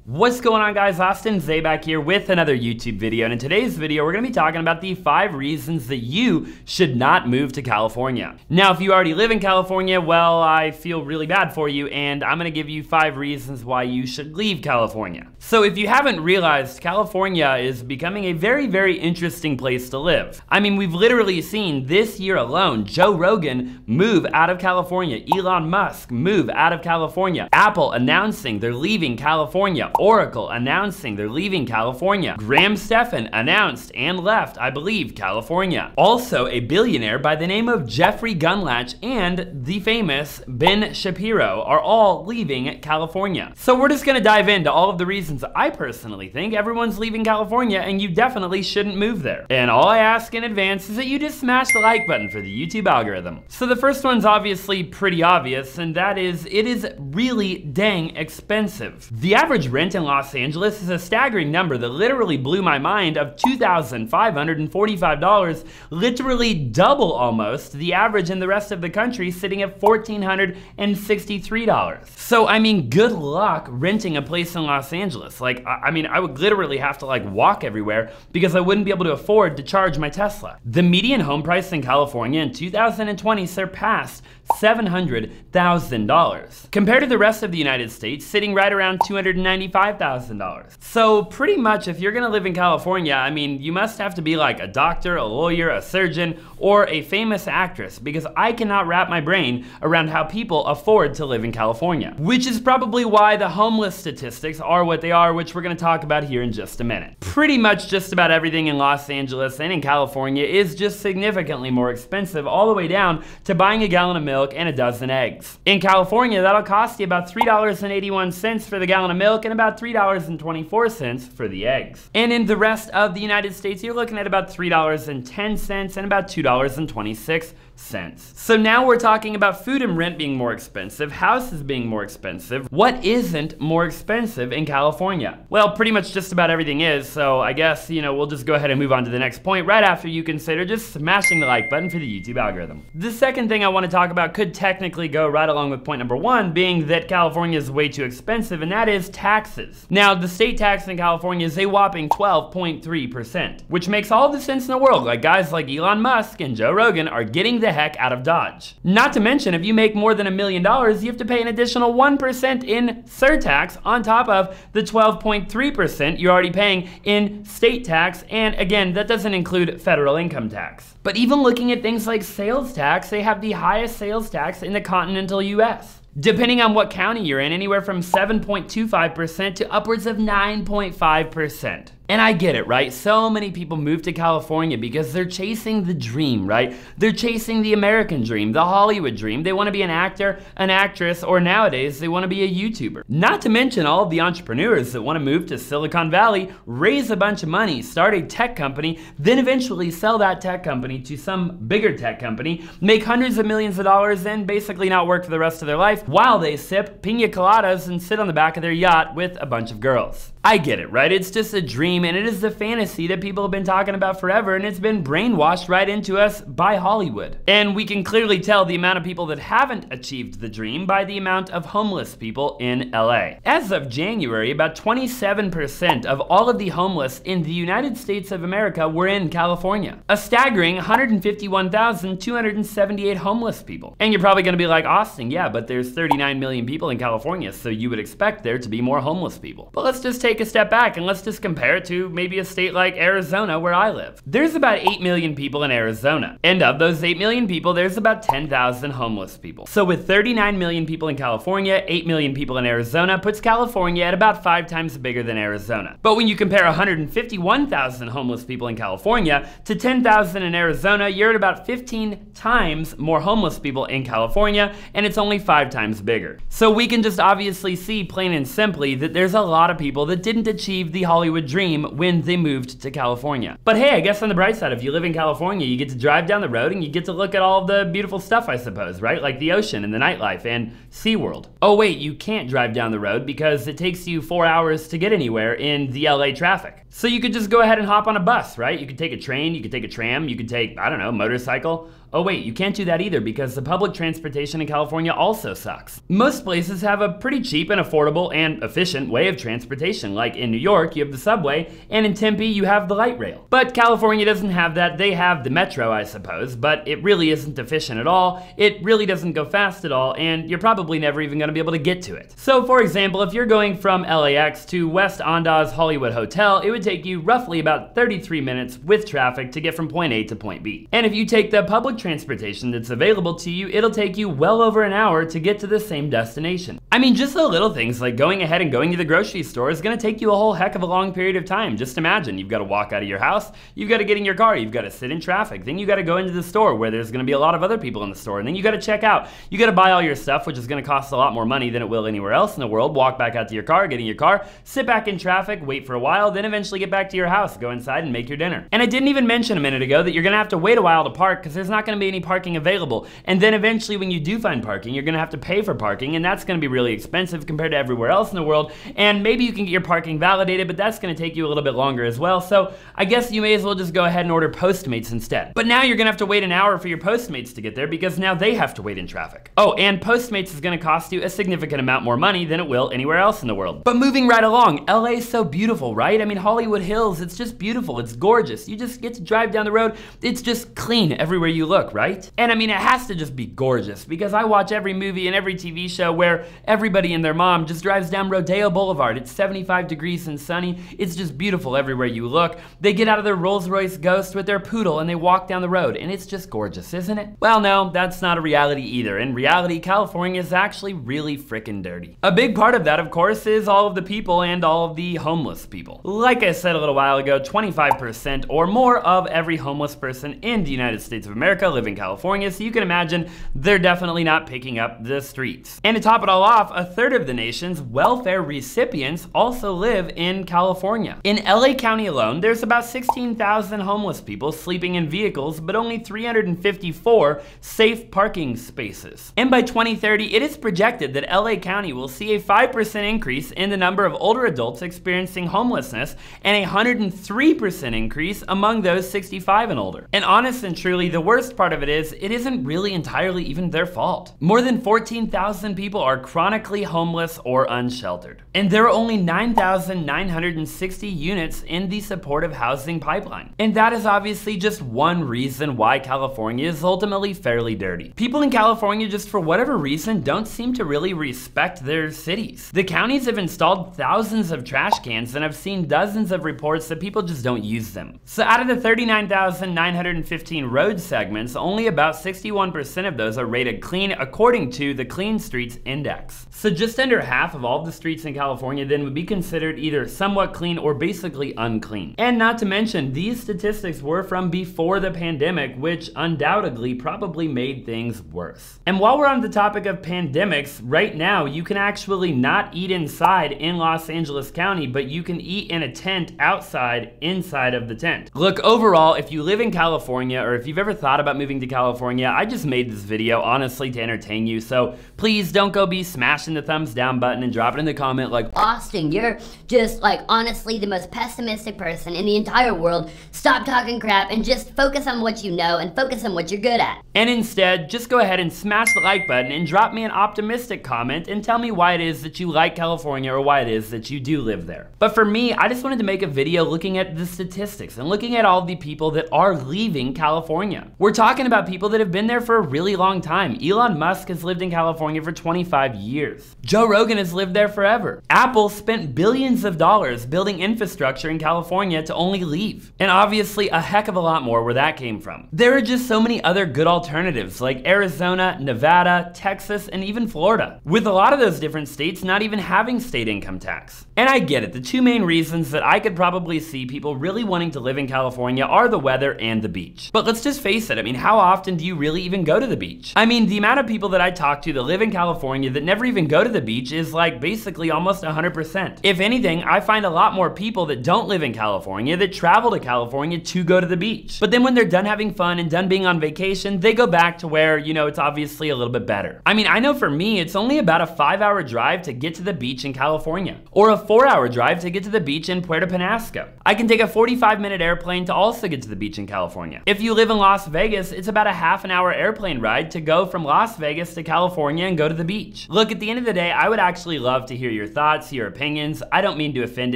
What's going on, guys? Austin Zaback here with another YouTube video, and in today's video we're going to be talking about the 5 reasons that you should not move to California. Now, if you already live in California, well, I feel really bad for you, and I'm going to give you 5 reasons why you should leave California. So if you haven't realized, California is becoming a very, very interesting place to live. I mean, we've literally seen this year alone Joe Rogan move out of California, Elon Musk move out of California, Apple announcing they're leaving California, Oracle announcing they're leaving California. Stephan announced and left, I believe, California. Also, a billionaire by the name of Jeffrey Gundlach and the famous Ben Shapiro are all leaving California. So we're just gonna dive into all of the reasons I personally think everyone's leaving California and you definitely shouldn't move there. And all I ask in advance is that you just smash the like button for the YouTube algorithm. So the first one's obviously pretty obvious, and that is, it is really dang expensive. The average rent in Los Angeles is a staggering number that literally blew my mind of $2,545, literally double almost the average in the rest of the country, sitting at $1,463. So I mean, good luck renting a place in Los Angeles. Like, I mean, I would literally have to like walk everywhere because I wouldn't be able to afford to charge my Tesla. The median home price in California in 2020 surpassed $700,000, compared to the rest of the United States, sitting right around $295,000. So pretty much if you're gonna live in California, I mean, you must have to be like a doctor, a lawyer, a surgeon, or a famous actress, because I cannot wrap my brain around how people afford to live in California. Which is probably why the homeless statistics are what they are, which we're gonna talk about here in just a minute. Pretty much just about everything in Los Angeles and in California is just significantly more expensive, all the way down to buying a gallon of milk and a dozen eggs. In California, that'll cost you about $3.81 for the gallon of milk and about $3.24 for the eggs. And in the rest of the United States, you're looking at about $3.10 and about $2.26. So now we're talking about food and rent being more expensive, houses being more expensive. What isn't more expensive in California? Well, pretty much just about everything is, so I guess, you know, we'll just go ahead and move on to the next point right after you consider just smashing the like button for the YouTube algorithm. The second thing I want to talk about could technically go right along with point number 1, being that California is way too expensive, and that is taxes. Now, the state tax in California is a whopping 12.3%, which makes all the sense in the world. Like, guys like Elon Musk and Joe Rogan are getting the heck out of Dodge. Not to mention, if you make more than $1 million, you have to pay an additional 1% in surtax on top of the 12.3% you're already paying in state tax, and again, that doesn't include federal income tax. But even looking at things like sales tax, they have the highest sales tax in the continental US. Depending on what county you're in, anywhere from 7.25% to upwards of 9.5%. And I get it, right? So many people move to California because they're chasing the dream, right? They're chasing the American dream, the Hollywood dream. They want to be an actor, an actress, or nowadays they want to be a YouTuber. Not to mention all of the entrepreneurs that want to move to Silicon Valley, raise a bunch of money, start a tech company, then eventually sell that tech company to some bigger tech company, make hundreds of millions of dollars, and basically not work for the rest of their life while they sip pina coladas and sit on the back of their yacht with a bunch of girls. I get it, right? It's just a dream, and it is the fantasy that people have been talking about forever, and it's been brainwashed right into us by Hollywood. And we can clearly tell the amount of people that haven't achieved the dream by the amount of homeless people in LA. As of January, about 27% of all of the homeless in the United States of America were in California. A staggering 151,278 homeless people. And you're probably gonna be like, Austin, yeah, but there's 39 million people in California, so you would expect there to be more homeless people. But let's just take a step back and let's just compare it to maybe a state like Arizona, where I live. There's about 8 million people in Arizona, and of those 8 million people, there's about 10,000 homeless people. So with 39 million people in California, 8 million people in Arizona puts California at about 5 times bigger than Arizona. But when you compare 151,000 homeless people in California to 10,000 in Arizona, you're at about 15 times more homeless people in California, and it's only 5 times bigger. So we can just obviously see, plain and simply, that there's a lot of people that didn't achieve the Hollywood dream when they moved to California. But hey, I guess on the bright side, if you live in California, you get to drive down the road and you get to look at all of the beautiful stuff, I suppose, right? Like the ocean and the nightlife and SeaWorld. Oh wait, you can't drive down the road because it takes you 4 hours to get anywhere in the LA traffic. So you could just go ahead and hop on a bus, right? You could take a train, you could take a tram, you could take, I don't know, motorcycle, Oh wait, you can't do that either because the public transportation in California also sucks. Most places have a pretty cheap and affordable and efficient way of transportation. Like in New York, you have the subway, and in Tempe, you have the light rail. But California doesn't have that. They have the metro, I suppose, but it really isn't efficient at all. It really doesn't go fast at all, and you're probably never even gonna be able to get to it. So for example, if you're going from LAX to West Ondas Hollywood Hotel, it would take you roughly about 33 minutes with traffic to get from point A to point B. And if you take the public transportation that's available to you, it'll take you well over an hour to get to the same destination. I mean, just the little things like going ahead and going to the grocery store is gonna take you a whole heck of a long period of time. Just imagine, you've gotta walk out of your house, you've gotta get in your car, you've gotta sit in traffic, then you gotta go into the store where there's gonna be a lot of other people in the store, and then you gotta check out. You gotta buy all your stuff, which is gonna cost a lot more money than it will anywhere else in the world, walk back out to your car, get in your car, sit back in traffic, wait for a while, then eventually get back to your house, go inside and make your dinner. And I didn't even mention a minute ago that you're gonna have to wait a while to park because there's not gonna be any parking available. And then eventually when you do find parking, you're gonna have to pay for parking, and that's gonna be really expensive compared to everywhere else in the world. And maybe you can get your parking validated, but that's gonna take you a little bit longer as well. So I guess you may as well just go ahead and order Postmates instead. But now you're gonna have to wait an hour for your Postmates to get there because now they have to wait in traffic. Oh, and Postmates is gonna cost you a significant amount more money than it will anywhere else in the world. But moving right along, LA is so beautiful, right? I mean, Hollywood Hills, it's just beautiful, it's gorgeous. You just get to drive down the road, it's just clean everywhere you look, right? And I mean, it has to just be gorgeous because I watch every movie and every TV show where everybody and their mom just drives down Rodeo Boulevard. It's 75 degrees and sunny. It's just beautiful everywhere you look. They get out of their Rolls-Royce Ghost with their poodle and they walk down the road, and it's just gorgeous, isn't it? Well, no, that's not a reality either. In reality, California is actually really frickin' dirty. A big part of that, of course, is all of the people and all of the homeless people. Like I said a little while ago, 25% or more of every homeless person in the United States of America live in California, so you can imagine they're definitely not picking up the streets. And to top it all off, a third of the nation's welfare recipients also live in California. In LA County alone, there's about 16,000 homeless people sleeping in vehicles, but only 354 safe parking spaces. And by 2030, it is projected that LA County will see a 5% increase in the number of older adults experiencing homelessness and a 103% increase among those 65 and older. And honest and truly, the worst part of it is, it isn't really entirely even their fault. More than 14,000 people are chronically homeless or unsheltered. And there are only 9,960 units in the supportive housing pipeline. And that is obviously just one reason why California is ultimately fairly dirty. People in California, just for whatever reason, don't seem to really respect their cities. The counties have installed thousands of trash cans, and I've seen dozens of reports that people just don't use them. So out of the 39,915 road segments, only about 61% of those are rated clean according to the Clean Streets Index. So just under half of all the streets in California then would be considered either somewhat clean or basically unclean. And not to mention, these statistics were from before the pandemic, which undoubtedly probably made things worse. And while we're on the topic of pandemics, right now you can actually not eat inside in Los Angeles County, but you can eat in a tent outside inside of the tent. Look, overall, if you live in California or if you've ever thought about moving to California, I just made this video honestly to entertain you, so please don't go be smashing the thumbs down button and drop it in the comment like, Austin, you're just like honestly the most pessimistic person in the entire world. Stop talking crap and just focus on what you know and focus on what you're good at. And instead, just go ahead and smash the like button and drop me an optimistic comment and tell me why it is that you like California or why it is that you do live there. But for me, I just wanted to make a video looking at the statistics and looking at all the people that are leaving California. We're talking about people that have been there for a really long time. Elon Musk has lived in California for 25 years. Joe Rogan has lived there forever. Apple spent billions of dollars building infrastructure in California to only leave. And obviously a heck of a lot more where that came from. There are just so many other good alternatives like Arizona, Nevada, Texas, and even Florida, with a lot of those different states not even having state income tax. And I get it, the two main reasons that I could probably see people really wanting to live in California are the weather and the beach. But let's just face it, I mean, how often do you really even go to the beach? I mean, the amount of people that I talk to that live live in California that never even go to the beach is like basically almost 100%. If anything, I find a lot more people that don't live in California that travel to California to go to the beach. But then when they're done having fun and done being on vacation, they go back to where, you know, it's obviously a little bit better. I mean, I know for me, it's only about a 5-hour drive to get to the beach in California, or a 4-hour drive to get to the beach in Puerto Penasco. I can take a 45-minute airplane to also get to the beach in California. If you live in Las Vegas, it's about a half an hour airplane ride to go from Las Vegas to California and go to the beach. Look, at the end of the day, I would actually love to hear your thoughts, your opinions. I don't mean to offend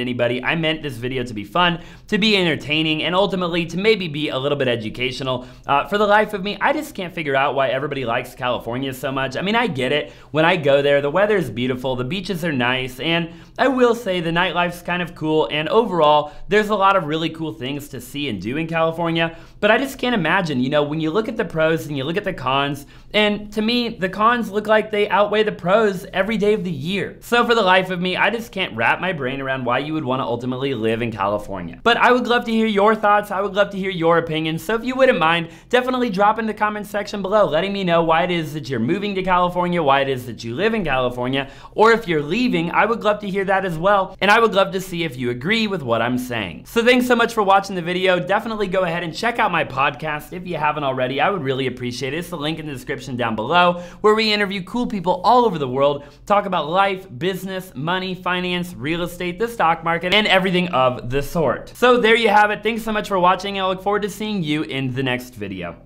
anybody. I meant this video to be fun, to be entertaining, and ultimately to maybe be a little bit educational. For the life of me, I just can't figure out why everybody likes California so much. I mean, I get it. When I go there, the weather is beautiful, the beaches are nice, and I will say the nightlife's kind of cool, and overall, there's a lot of really cool things to see and do in California, but I just can't imagine, you know, when you look at the pros and you look at the cons, and to me, the cons look like they outweigh the pros every day of the year. So for the life of me, I just can't wrap my brain around why you would want to ultimately live in California. But I would love to hear your thoughts, I would love to hear your opinions, so if you wouldn't mind, definitely drop in the comment section below, letting me know why it is that you're moving to California, why it is that you live in California, or if you're leaving, I would love to hear that as well, and I would love to see if you agree with what I'm saying. So thanks so much for watching the video. Definitely go ahead and check out my podcast if you haven't already. I would really appreciate it. It's the link in the description down below, where we interview cool people all over the world, talk about life, business, money, finance, real estate, the stock market, and everything of the sort. So there you have it. Thanks so much for watching, and I look forward to seeing you in the next video.